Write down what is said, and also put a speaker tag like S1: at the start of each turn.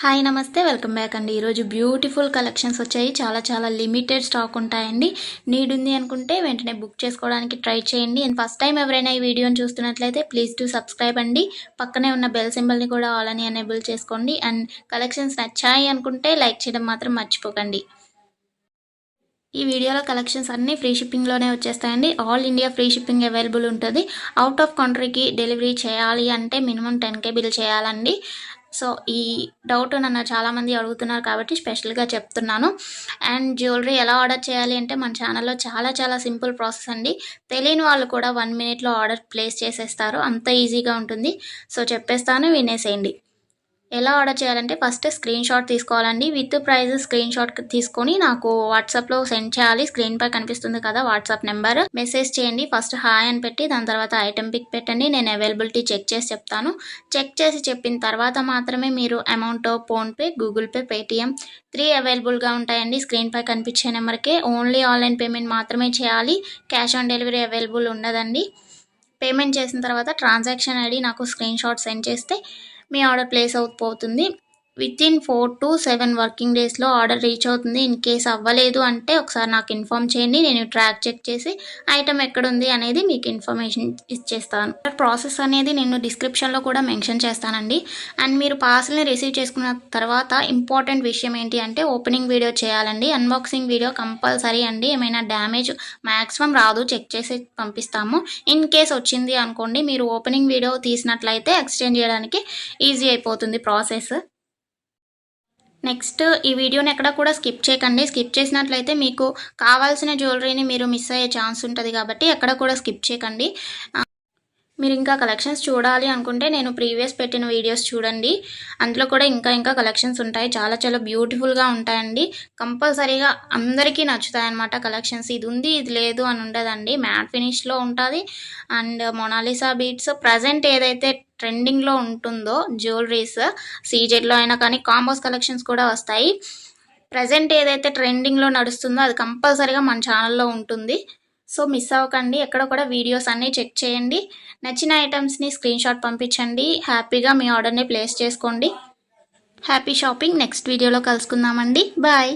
S1: Hi నమస్తే welcome back అండి. ఈరోజు బ్యూటిఫుల్ కలెక్షన్స్ వచ్చాయి. చాలా లిమిటెడ్ స్టాక్ ఉంటాయండి. నీడ్ ఉంది అనుకుంటే వెంటనే బుక్ చేసుకోవడానికి ట్రై చేయండి. అండ్ ఫస్ట్ టైం ఎవరైనా ఈ వీడియోని చూస్తున్నట్లయితే ప్లీజ్ టు సబ్స్క్రైబ్ అండి. పక్కనే ఉన్న బెల్ సింబల్ని కూడా ఆల్ అని ఎనేబుల్ చేసుకోండి. అండ్ కలెక్షన్స్ నచ్చాయి అనుకుంటే లైక్ చేయడం మాత్రం మర్చిపోకండి. ఈ వీడియోలో కలెక్షన్స్ అన్నీ ఫ్రీ షిప్పింగ్లోనే వచ్చేస్తాయండి. All India free shipping available ఉంటుంది. అవుట్ ఆఫ్ కంట్రీకి డెలివరీ చేయాలి అంటే మినిమం 10K బిల్ చేయాలండి. సో ఈ డౌట్ నన్ను చాలామంది అడుగుతున్నారు కాబట్టి స్పెషల్గా చెప్తున్నాను. అండ్ జ్యువెలరీ ఎలా ఆర్డర్ చేయాలి అంటే మన ఛానల్లో చాలా సింపుల్ ప్రాసెస్ అండి. తెలియని వాళ్ళు కూడా 1 మినిట్లో ఆర్డర్ ప్లేస్ చేసేస్తారు. అంత ఈజీగా ఉంటుంది. సో చెప్పేస్తాను, వినేసేయండి. ఎలా ఆర్డర్ చేయాలంటే ఫస్ట్ స్క్రీన్ షాట్ తీసుకోవాలండి. విత్ ప్రైస్ స్క్రీన్ షాట్ తీసుకొని నాకు వాట్సాప్లో సెండ్ చేయాలి. స్క్రీన్ పై కనిపిస్తుంది కదా వాట్సాప్ నెంబర్, మెసేజ్ చేయండి. ఫస్ట్ హాయ్ అని పెట్టి దాని తర్వాత ఐటెం పిక్ పెట్టండి. నేను అవైలబిలిటీ చెక్ చేసి చెప్తాను. చెక్ చేసి చెప్పిన తర్వాత మాత్రమే మీరు amount PhonePe, Google pay, Paytm 3 అవైలబుల్గా ఉంటాయండి. స్క్రీన్ పై కనిపించే నెంబర్కే ఓన్లీ ఆన్లైన్ పేమెంట్ మాత్రమే చేయాలి. క్యాష్ ఆన్ డెలివరీ అవైలబుల్ ఉండదండి. పేమెంట్ చేసిన తర్వాత ట్రాన్సాక్షన్ ఐడి నాకు స్క్రీన్ షాట్ సెండ్ చేస్తే మీ ఆర్డర్ ప్లేస్ అవుతుంది. వితిన్ 4 to 7 వర్కింగ్ డేస్లో ఆర్డర్ రీచ్ అవుతుంది. ఇన్ కేస్ అవ్వలేదు అంటే ఒకసారి నాకు ఇన్ఫామ్ చేయండి. నేను ట్రాక్ చెక్ చేసి ఐటమ్ ఎక్కడుంది అనేది మీకు ఇన్ఫర్మేషన్ ఇచ్చేస్తాను. ప్రాసెస్ అనేది నేను డిస్క్రిప్షన్లో కూడా మెన్షన్ చేస్తానండి. అండ్ మీరు పార్సల్ని రిసీవ్ చేసుకున్న తర్వాత ఇంపార్టెంట్ విషయం ఏంటి అంటే ఓపెనింగ్ వీడియో చేయాలండి. అన్బాక్సింగ్ వీడియో కంపల్సరీ అండి. ఏమైనా డ్యామేజ్ మ్యాక్సిమం రాదు, చెక్ చేసి పంపిస్తాము. ఇన్ కేస్ వచ్చింది అనుకోండి, మీరు ఓపెనింగ్ వీడియో తీసినట్లయితే ఎక్స్చేంజ్ చేయడానికి ఈజీ అయిపోతుంది ప్రాసెస్. నెక్స్ట్ ఈ వీడియోని ఎక్కడ కూడా స్కిప్ చేయకండి. స్కిప్ చేసినట్లయితే మీకు కావాల్సిన జ్యువెలరీని మీరు మిస్ అయ్యే ఛాన్స్ ఉంటుంది కాబట్టి ఎక్కడ కూడా స్కిప్ చేయకండి. మీరు ఇంకా కలెక్షన్స్ చూడాలి అనుకుంటే నేను ప్రీవియస్ పెట్టిన వీడియోస్ చూడండి. అందులో కూడా ఇంకా కలెక్షన్స్ ఉంటాయి. చాలా బ్యూటిఫుల్గా ఉంటాయండి. కంపల్సరీగా అందరికీ నచ్చుతాయి అన్నమాట కలెక్షన్స్. ఇది ఉంది ఇది లేదు అని ఉండదండి. మ్యాట్ ఫినిష్లో ఉంటుంది. అండ్ మొనాలిసా బీట్స్ ప్రజెంట్ ఏదైతే ట్రెండింగ్లో ఉంటుందో జ్యువెలరీస్ సీజెడ్లో అయినా కానీ కాంబోస్ కలెక్షన్స్ కూడా వస్తాయి. ప్రజెంట్ ఏదైతే ట్రెండింగ్లో నడుస్తుందో అది కంపల్సరీగా మన ఛానల్లో ఉంటుంది. సో మిస్ అవ్వకండి. ఎక్కడ కూడా వీడియోస్ అన్నీ చెక్ చేయండి. నచ్చిన ఐటమ్స్ని స్క్రీన్ షాట్ పంపించండి. హ్యాపీగా మీ ఆర్డర్ని ప్లేస్ చేసుకోండి. Happy shopping. నెక్స్ట్ వీడియోలో కలుసుకుందామండి. బాయ్.